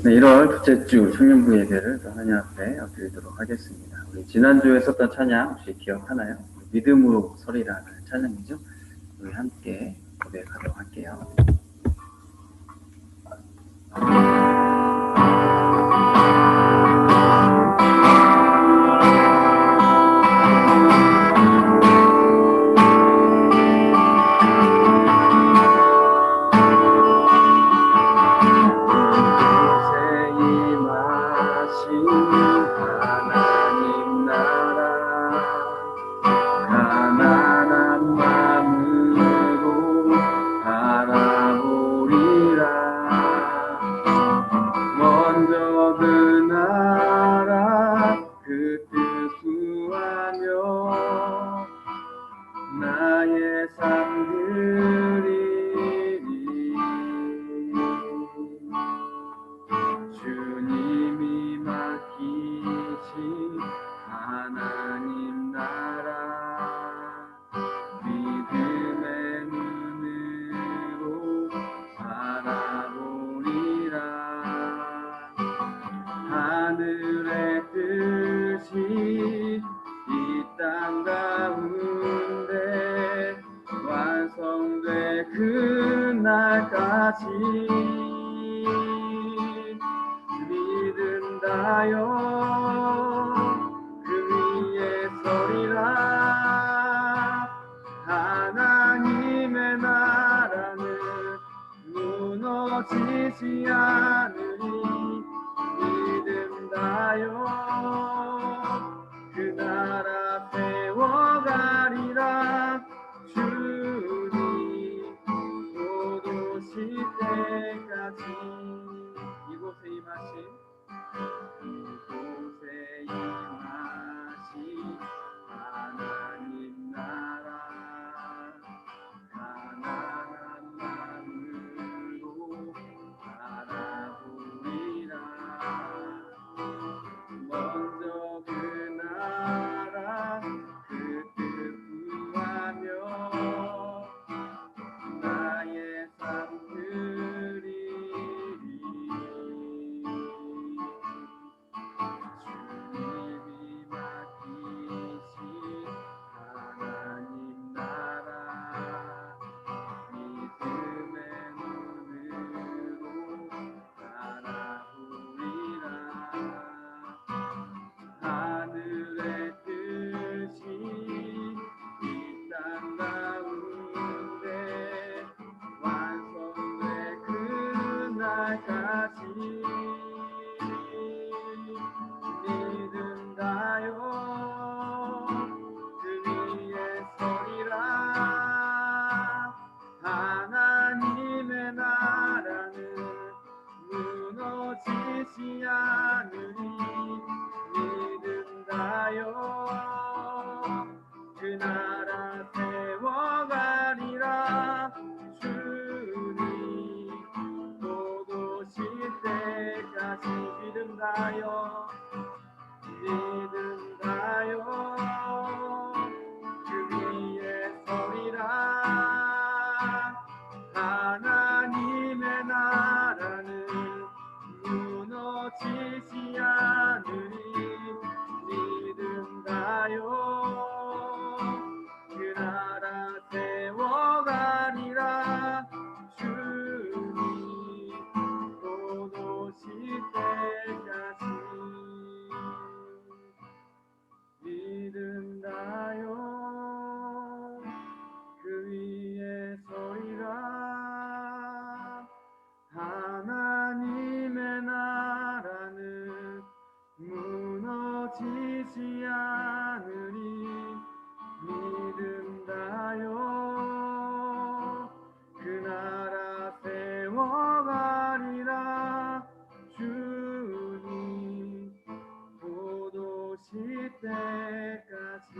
네, 1월 둘째 주 청년부 예배를 또 하나님 앞에 드리도록 하겠습니다. 우리 지난주에 썼던 찬양 혹시 기억하나요? 믿음으로 서리라는 찬양이죠. 우리 함께 고백하도록 할게요. 나의 삶 드리리. 주님이 맡기신 하나님 나라, 믿음의 눈으로 바라보리라. 하늘의 뜻이 이 땅 가운데 완성돼 그날까지 믿는다요. 그 위에 서리라. 하나님의 나라는 무너지지 않으리. 믿는다요. 그 나라 세워가리라. 주님 곧 오실 때까지. 이곳에 임하신 하나님 나라, 가난한 마음으로 바라보리라. 먼저 그 나라 그 뜻 구하며 나의 삶 드리리. 주님이 맡기신 하나님 나라, 믿음의 눈으로 바라보리라. 하늘의 뜻이 이 땅 가운데 완성돼 그날까지 믿는다요. 그 위에 서리라. 하나님의 나라는 무너지지 않으리. 믿는다요. 그 나라 세워가리라. 주님 곧 오실 때까지 믿는다요. 믿는다요. 그 위에 서리라. 하나님의 나라는 무너지지 않으리. 믿는다요. 그 나라 세워가리라. 주님 곧 오실 때까지 믿는다요. 그 위에 서리라. 하나님의 나라는 무너지지 않으리. 믿는다요. 그 나라 세워가리라. 주님 곧 오실 때까지.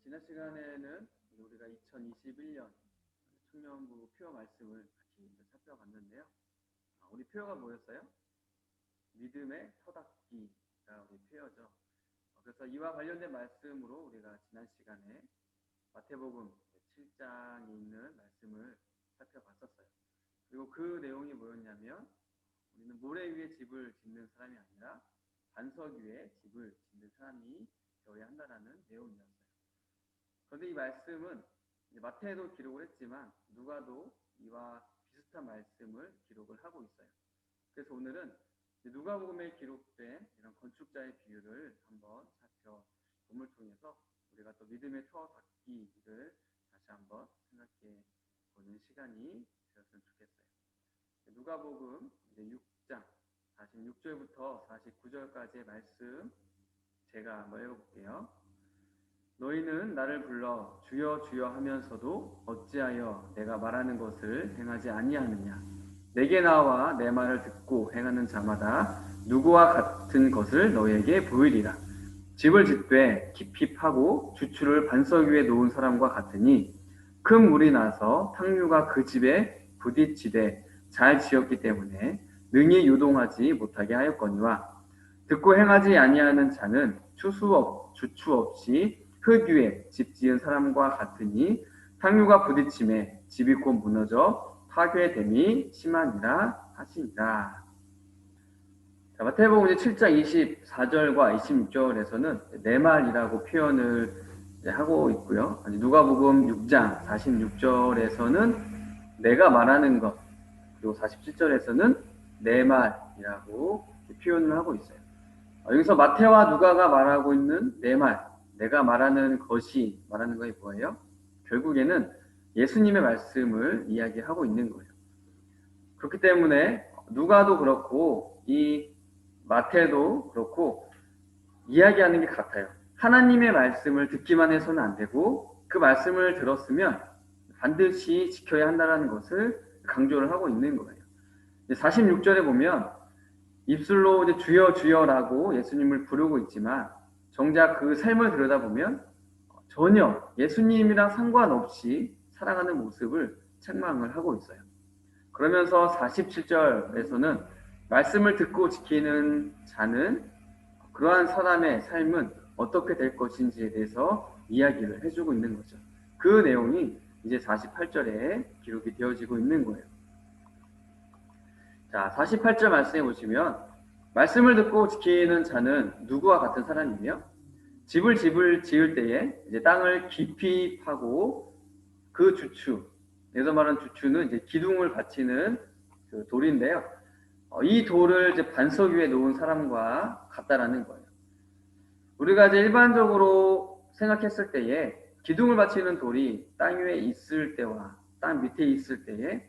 지난 시간에는 우리가 2021년 청년부 표어 말씀을 같이 살펴봤는데요. 우리 표어가 뭐였어요? 믿음의 터닫기가 우리 표어죠. 그래서 이와 관련된 말씀으로 우리가 지난 시간에 마태복음 7장에 있는 말씀을 살펴봤었어요. 그리고 그 내용이 뭐였냐면 우리는 모래 위에 집을 짓는 사람이 아니라 반석 위에 집을 짓는 사람이 되어야 한다라는 내용이었어요. 그런데 이 말씀은 마태에도 기록을 했지만 누가도 이와 비슷한 말씀을 기록을 하고 있어요. 그래서 오늘은 누가복음에 기록된 이런 건축자의 비유를 한번 살펴봄을 통해서 우리가 또 믿음의 터와 닫기를 다시 한번 생각해 보는 시간이 되었으면 좋겠어요. 누가복음 6장 46절부터 49절까지의 말씀 제가 한번 읽어볼게요. 너희는 나를 불러 주여 주여 하면서도 어찌하여 내가 말하는 것을 행하지 아니하느냐. 내게 나와 내 말을 듣고 행하는 자마다 누구와 같은 것을 너희에게 보이리라. 집을 짓되 깊이 파고 주추를 반석 위에 놓은 사람과 같으니 큰 물이 나서 탕류가 그 집에 부딪히되 잘 지었기 때문에 능히 유동하지 못하게 하였거니와 듣고 행하지 아니하는 자는 주추 없이 흙 위에 집 지은 사람과 같으니 탕류가 부딪힘에 집이 곧 무너져 파괴됨이 심하니라 하시니라. 자, 마태복음 7장 24절과 26절에서는 내 말이라고 표현을 하고 있고요. 누가복음 6장 46절에서는 내가 말하는 것, 그리고 47절에서는 내 말이라고 표현을 하고 있어요. 여기서 마태와 누가가 말하고 있는 내 말, 내가 말하는 것이 말하는 것이 뭐예요? 결국에는 예수님의 말씀을 이야기하고 있는 거예요. 그렇기 때문에 누가도 그렇고 이 마태도 그렇고 이야기하는 게 같아요. 하나님의 말씀을 듣기만 해서는 안 되고 그 말씀을 들었으면 반드시 지켜야 한다는 것을 강조를 하고 있는 거예요. 46절에 보면 입술로 이제 주여 주여라고 예수님을 부르고 있지만 정작 그 삶을 들여다보면 전혀 예수님이랑 상관없이 살아가는 모습을 책망을 하고 있어요. 그러면서 47절에서는 말씀을 듣고 지키는 자는 그러한 사람의 삶은 어떻게 될 것인지에 대해서 이야기를 해주고 있는 거죠. 그 내용이 이제 48절에 기록이 되어지고 있는 거예요. 자, 48절 말씀해 보시면 말씀을 듣고 지키는 자는 누구와 같은 사람이며 집을 지을 때에 이제 땅을 깊이 파고 그 주추, 여기서 말하는 주추는 이제 기둥을 받치는 그 돌인데요. 이 돌을 이제 반석 위에 놓은 사람과 같다라는 거예요. 우리가 이제 일반적으로 생각했을 때에 기둥을 받치는 돌이 땅 위에 있을 때와 땅 밑에 있을 때에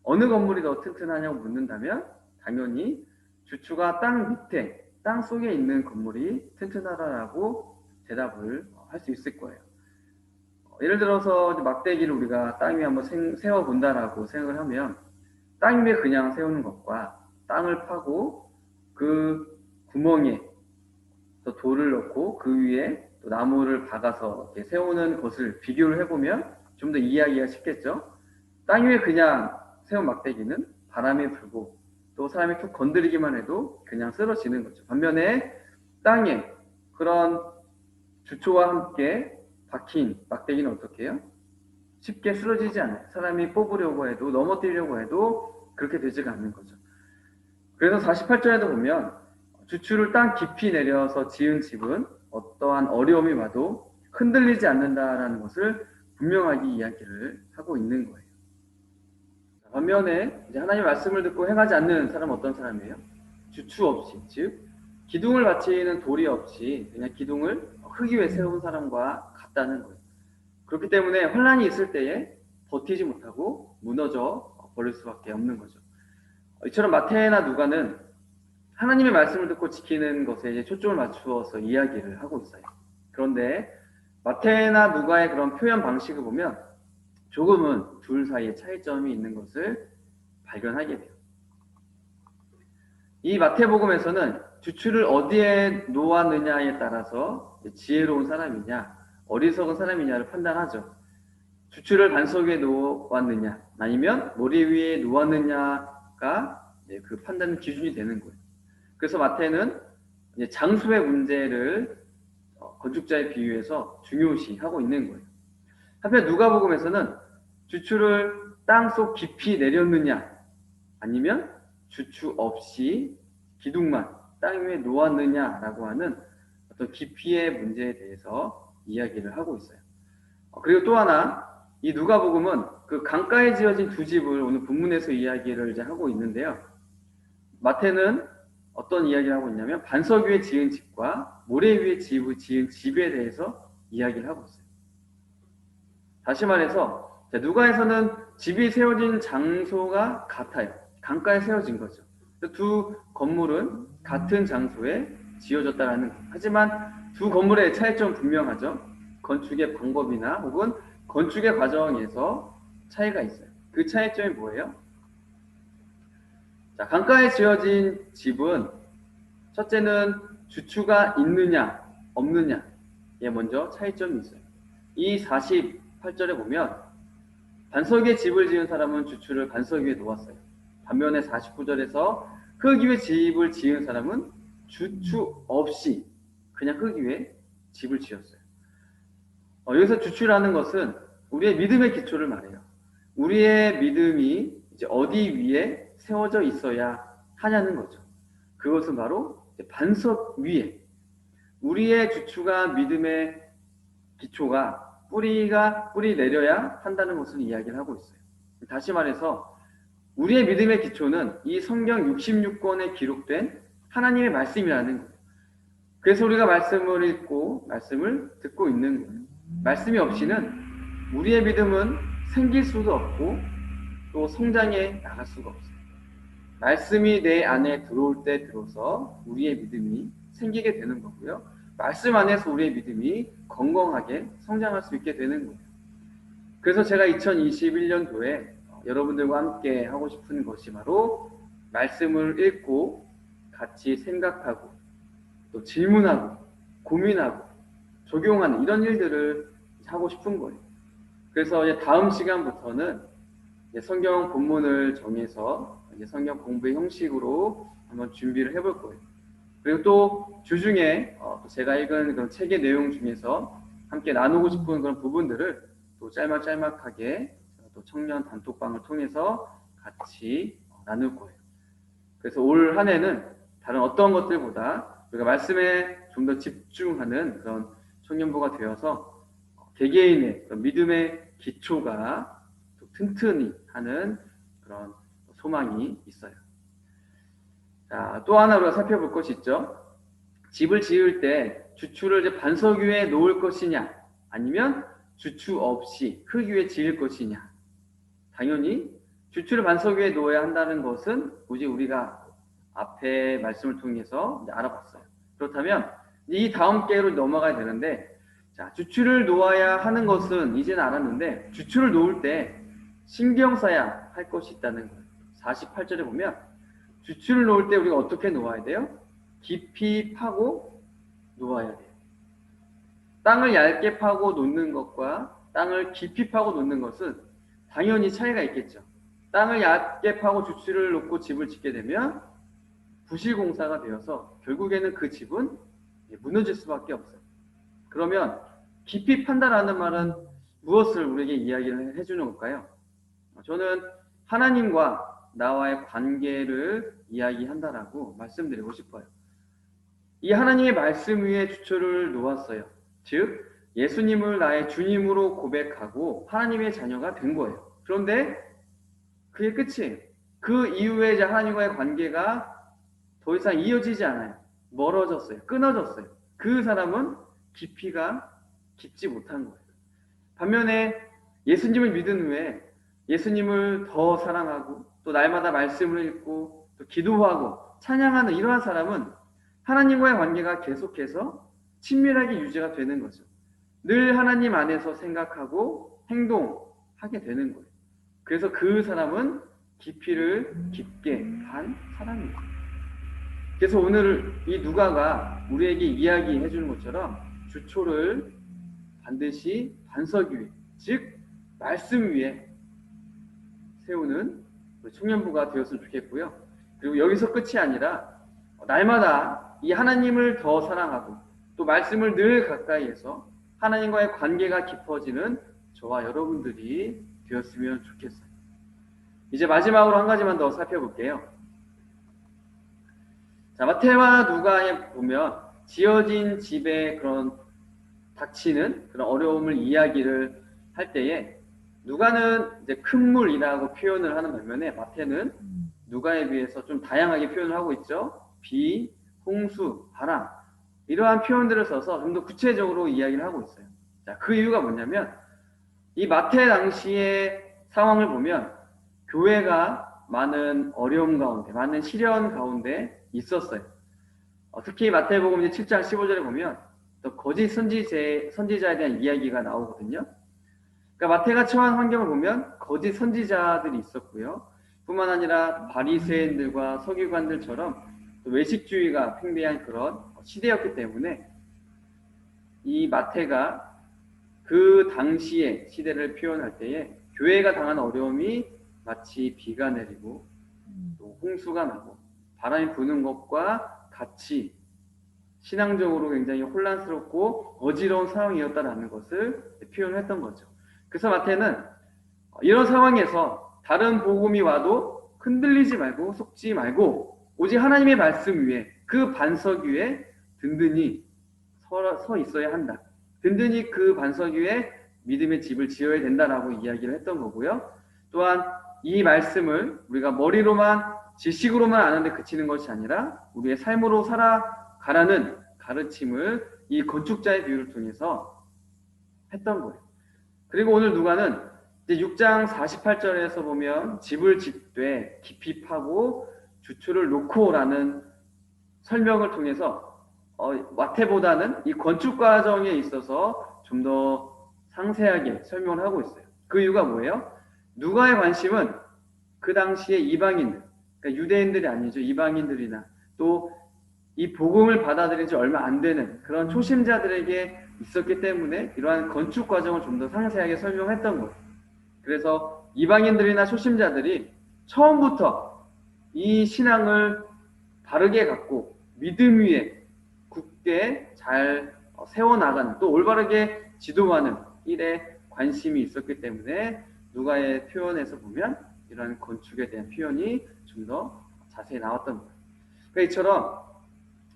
어느 건물이 더 튼튼하냐고 묻는다면 당연히 주추가 땅 밑에, 땅 속에 있는 건물이 튼튼하다라고 대답을 할 수 있을 거예요. 예를 들어서 막대기를 우리가 땅 위에 한번 세워본다라고 생각을 하면 땅 위에 그냥 세우는 것과 땅을 파고 그 구멍에 또 돌을 넣고 그 위에 또 나무를 박아서 이렇게 세우는 것을 비교를 해보면 좀 더 이해하기가 쉽겠죠. 땅 위에 그냥 세운 막대기는 바람이 불고 또 사람이 툭 건드리기만 해도 그냥 쓰러지는 거죠. 반면에 땅에 그런 주초와 함께 박힌 막대기는 어떻게 해요? 쉽게 쓰러지지 않아요. 사람이 뽑으려고 해도 넘어뜨리려고 해도 그렇게 되지가 않는 거죠. 그래서 48절에도 보면 주추를 땅 깊이 내려서 지은 집은 어떠한 어려움이 와도 흔들리지 않는다라는 것을 분명하게 이야기를 하고 있는 거예요. 반면에 이제 하나님의 말씀을 듣고 행하지 않는 사람은 어떤 사람이에요? 주추 없이, 즉 기둥을 받치는 돌이 없이 그냥 기둥을 흙 위에 세운 사람과 같다는 거예요. 그렇기 때문에 환란이 있을 때에 버티지 못하고 무너져 버릴 수밖에 없는 거죠. 이처럼 마태나 누가는 하나님의 말씀을 듣고 지키는 것에 이제 초점을 맞추어서 이야기를 하고 있어요. 그런데 마태나 누가의 그런 표현 방식을 보면 조금은 둘 사이에 차이점이 있는 것을 발견하게 돼요. 이 마태복음에서는 주추를 어디에 놓았느냐에 따라서 지혜로운 사람이냐, 어리석은 사람이냐를 판단하죠. 주추를 반석 위에 놓았느냐, 아니면 모래 위에 놓았느냐가 그 판단 기준이 되는 거예요. 그래서 마태는 이제 장소의 문제를 건축자의 비유에서 중요시 하고 있는 거예요. 한편 누가복음에서는 주추를 땅속 깊이 내렸느냐, 아니면 주추 없이 기둥만 땅 위에 놓았느냐라고 하는 어떤 깊이의 문제에 대해서 이야기를 하고 있어요. 그리고 또 하나, 이 누가복음은 그 강가에 지어진 두 집을 오늘 본문에서 이야기를 이제 하고 있는데요. 마태는 어떤 이야기를 하고 있냐면 반석 위에 지은 집과 모래 위에 지은 집에 대해서 이야기를 하고 있어요. 다시 말해서 누가에서는 집이 세워진 장소가 같아요. 강가에 세워진 거죠. 두 건물은 같은 장소에 지어졌다라는 거예요. 하지만 두 건물의 차이점은 분명하죠. 건축의 방법이나 혹은 건축의 과정에서 차이가 있어요. 그 차이점이 뭐예요? 자, 강가에 지어진 집은 첫째는 주추가 있느냐 없느냐에 먼저 차이점이 있어요. 이 48절에 보면 반석 위에 집을 지은 사람은 주추를 반석 위에 놓았어요. 반면에 49절에서 흙 위에 집을 지은 사람은 주추 없이 그냥 흙 위에 집을 지었어요. 여기서 주추라는 것은 우리의 믿음의 기초를 말해요. 우리의 믿음이 이제 어디 위에 세워져 있어야 하냐는 거죠. 그것은 바로 반석 위에. 우리의 주추가 믿음의 기초가 뿌리 내려야 한다는 것을 이야기를 하고 있어요. 다시 말해서 우리의 믿음의 기초는 이 성경 66권에 기록된 하나님의 말씀이라는 거예요. 그래서 우리가 말씀을 읽고 말씀을 듣고 있는 거예요. 말씀이 없이는 우리의 믿음은 생길 수도 없고 또 성장해 나갈 수가 없어요. 말씀이 내 안에 들어올 때 들어서 우리의 믿음이 생기게 되는 거고요. 말씀 안에서 우리의 믿음이 건강하게 성장할 수 있게 되는 거예요. 그래서 제가 2021년도에 여러분들과 함께 하고 싶은 것이 바로 말씀을 읽고 같이 생각하고 또 질문하고 고민하고 적용하는 이런 일들을 하고 싶은 거예요. 그래서 이제 다음 시간부터는 이제 성경 본문을 정해서 이제 성경 공부의 형식으로 한번 준비를 해볼 거예요. 그리고 또 주중에 제가 읽은 그런 책의 내용 중에서 함께 나누고 싶은 그런 부분들을 또 짤막하게 또 청년 단톡방을 통해서 같이 나눌 거예요. 그래서 올 한 해는 다른 어떤 것들보다 우리가 말씀에 좀 더 집중하는 그런 청년부가 되어서 개개인의 그런 믿음의 기초가 또 튼튼히 하는 그런 소망이 있어요. 자, 또 하나 우리가 살펴볼 것이 있죠. 집을 지을 때 주추를 이제 반석 위에 놓을 것이냐, 아니면 주추 없이 흙 위에 지을 것이냐. 당연히 주추를 반석 위에 놓아야 한다는 것은 굳이 우리가 앞에 말씀을 통해서 알아봤어요. 그렇다면 이 다음 계로 넘어가야 되는데, 자, 주추를 놓아야 하는 것은 이제는 알았는데 주추를 놓을 때 신경 써야 할 것이 있다는 거예요. 48절에 보면 주추를 놓을 때 우리가 어떻게 놓아야 돼요? 깊이 파고 놓아야 돼요. 땅을 얇게 파고 놓는 것과 땅을 깊이 파고 놓는 것은 당연히 차이가 있겠죠. 땅을 얇게 파고 주추를 놓고 집을 짓게 되면 부실공사가 되어서 결국에는 그 집은 무너질 수밖에 없어요. 그러면 깊이 판다라는 말은 무엇을 우리에게 이야기를 해주는 걸까요? 저는 하나님과 나와의 관계를 이야기한다라고 말씀드리고 싶어요. 이 하나님의 말씀 위에 주추를 놓았어요. 즉 예수님을 나의 주님으로 고백하고 하나님의 자녀가 된 거예요. 그런데 그게 끝이에요. 그 이후에 이제 하나님과의 관계가 더 이상 이어지지 않아요. 멀어졌어요. 끊어졌어요. 그 사람은 깊이가 깊지 못한 거예요. 반면에 예수님을 믿은 후에 예수님을 더 사랑하고 또 날마다 말씀을 읽고 또 기도하고 찬양하는 이러한 사람은 하나님과의 관계가 계속해서 친밀하게 유지가 되는 거죠. 늘 하나님 안에서 생각하고 행동하게 되는 거예요. 그래서 그 사람은 깊이를 깊게 한 사람입니다. 그래서 오늘 이 누가가 우리에게 이야기해 주는 것처럼 주초를 반드시 반석 위에, 즉 말씀 위에 세우는 청년부가 되었으면 좋겠고요. 그리고 여기서 끝이 아니라 날마다 이 하나님을 더 사랑하고 또 말씀을 늘 가까이에서 하나님과의 관계가 깊어지는 저와 여러분들이 되었으면 좋겠어요. 이제 마지막으로 한 가지만 더 살펴볼게요. 자, 마태와 누가에 보면 지어진 집에 그런 닥치는 그런 어려움을 이야기를 할 때에 누가는 이제 큰 물이라고 표현을 하는 반면에 마태는 누가에 비해서 좀 다양하게 표현을 하고 있죠. 비, 홍수, 바람 이러한 표현들을 써서 좀 더 구체적으로 이야기를 하고 있어요. 자, 그 이유가 뭐냐면 이 마태 당시의 상황을 보면 교회가 많은 어려움 가운데, 많은 시련 가운데 있었어요. 특히 마태복음 7장 15절에 보면 또 거짓 선지자에 대한 이야기가 나오거든요. 그러니까 마태가 처한 환경을 보면 거짓 선지자들이 있었고요. 뿐만 아니라 바리새인들과 서기관들처럼 외식주의가 팽배한 그런 시대였기 때문에 이 마태가 그 당시의 시대를 표현할 때에 교회가 당한 어려움이 마치 비가 내리고 또 홍수가 나고 바람이 부는 것과 같이 신앙적으로 굉장히 혼란스럽고 어지러운 상황이었다라는 것을 표현했던 거죠. 그래서 마태는 이런 상황에서 다른 복음이 와도 흔들리지 말고 속지 말고 오직 하나님의 말씀 위에 그 반석 위에 든든히 서 있어야 한다. 든든히 그 반석 위에 믿음의 집을 지어야 된다라고 이야기를 했던 거고요. 또한 이 말씀을 우리가 머리로만 지식으로만 아는데 그치는 것이 아니라 우리의 삶으로 살아가라는 가르침을 이 건축자의 비유를 통해서 했던 거예요. 그리고 오늘 누가는 이제 6장 48절에서 보면 집을 짓되 깊이 파고 주추를 놓고라는 설명을 통해서 마태보다는 이 건축 과정에 있어서 좀 더 상세하게 설명을 하고 있어요. 그 이유가 뭐예요? 누가의 관심은 그 당시에 이방인들, 그러니까 유대인들이 아니죠. 이방인들이나 또 이 복음을 받아들인 지 얼마 안 되는 그런 초심자들에게 있었기 때문에 이러한 건축 과정을 좀 더 상세하게 설명했던 거예요. 그래서 이방인들이나 초심자들이 처음부터 이 신앙을 바르게 갖고 믿음 위에 굳게 잘 세워나가는 또 올바르게 지도하는 일에 관심이 있었기 때문에 누가의 표현에서 보면 이러한 건축에 대한 표현이 좀 더 자세히 나왔던 거예요. 그러니까 이처럼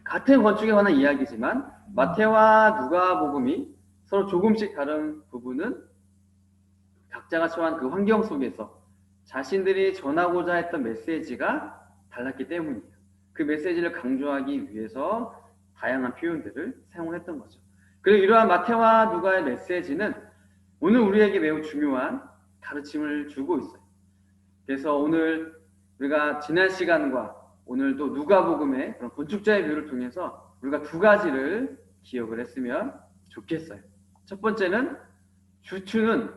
같은 건축에 관한 이야기지만 마태와 누가복음이 서로 조금씩 다른 부분은 각자가 처한 그 환경 속에서 자신들이 전하고자 했던 메시지가 달랐기 때문이에요. 그 메시지를 강조하기 위해서 다양한 표현들을 사용했던 거죠. 그리고 이러한 마태와 누가의 메시지는 오늘 우리에게 매우 중요한 가르침을 주고 있어요. 그래서 오늘 우리가 지난 시간과 오늘 또 누가복음의 그런 건축자의 비유를 통해서 우리가 두 가지를 기억을 했으면 좋겠어요. 첫 번째는 주추는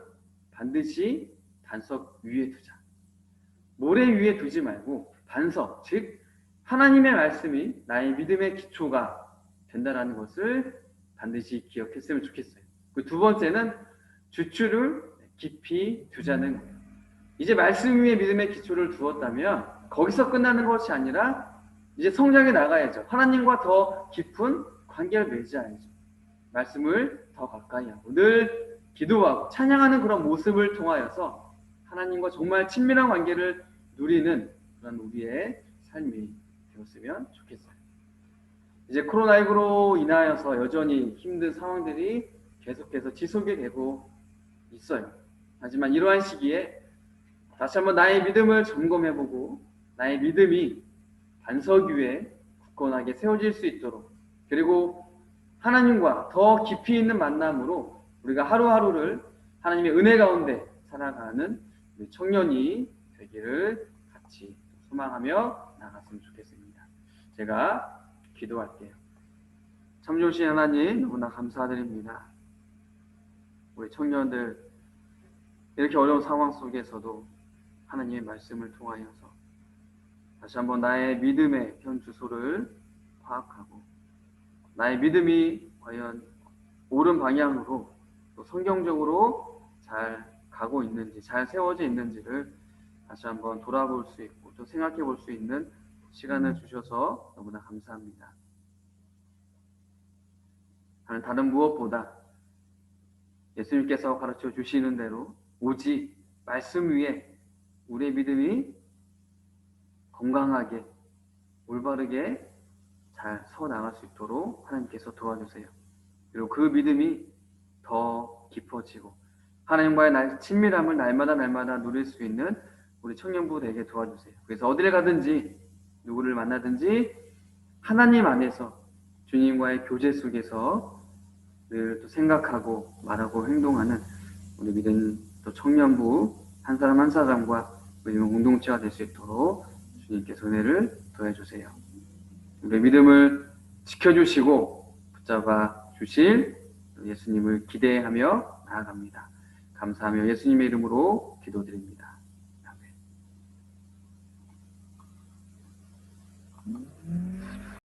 반드시 반석 위에 두자. 모래 위에 두지 말고 반석, 즉 하나님의 말씀이 나의 믿음의 기초가 된다라는 것을 반드시 기억했으면 좋겠어요. 그 두 번째는 주추를 깊이 두자는 거예요. 이제 말씀 위에 믿음의 기초를 두었다면 거기서 끝나는 것이 아니라 이제 성장해 나가야죠. 하나님과 더 깊은 관계를 맺어야죠. 말씀을 더 가까이 하고 늘 기도하고 찬양하는 그런 모습을 통하여서 하나님과 정말 친밀한 관계를 누리는 그런 우리의 삶이 되었으면 좋겠어요. 이제 코로나19로 인하여서 여전히 힘든 상황들이 계속해서 지속이 되고 있어요. 하지만 이러한 시기에 다시 한번 나의 믿음을 점검해보고 나의 믿음이 반석 위에 굳건하게 세워질 수 있도록 그리고 하나님과 더 깊이 있는 만남으로 우리가 하루하루를 하나님의 은혜 가운데 살아가는 우리 청년이 되기를 같이 소망하며 나갔으면 좋겠습니다. 제가 기도할게요. 참 좋으신 하나님 너무나 감사드립니다. 우리 청년들 이렇게 어려운 상황 속에서도 하나님의 말씀을 통하여서 다시 한번 나의 믿음의 현 주소를 파악하고 나의 믿음이 과연 옳은 방향으로 또 성경적으로 잘 가고 있는지 잘 세워져 있는지를 다시 한번 돌아볼 수 있고 또 생각해 볼 수 있는 시간을 주셔서 너무나 감사합니다. 다른 무엇보다 예수님께서 가르쳐 주시는 대로 오직 말씀 위에 우리의 믿음이 건강하게 올바르게 잘 서 나갈 수 있도록 하나님께서 도와주세요. 그리고 그 믿음이 더 깊어지고 하나님과의 친밀함을 날마다 누릴 수 있는 우리 청년부 되게 도와주세요. 그래서 어디를 가든지 누구를 만나든지 하나님 안에서 주님과의 교제 속에서 늘 또 생각하고 말하고 행동하는 우리 믿음 또 청년부 한 사람 한 사람과 믿음 공동체가 될 수 있도록 주님께서 은혜를 더해주세요. 우리 믿음을 지켜주시고 붙잡아 주실 예수님을 기대하며 나아갑니다. 감사하며 예수님의 이름으로 기도드립니다. 아멘.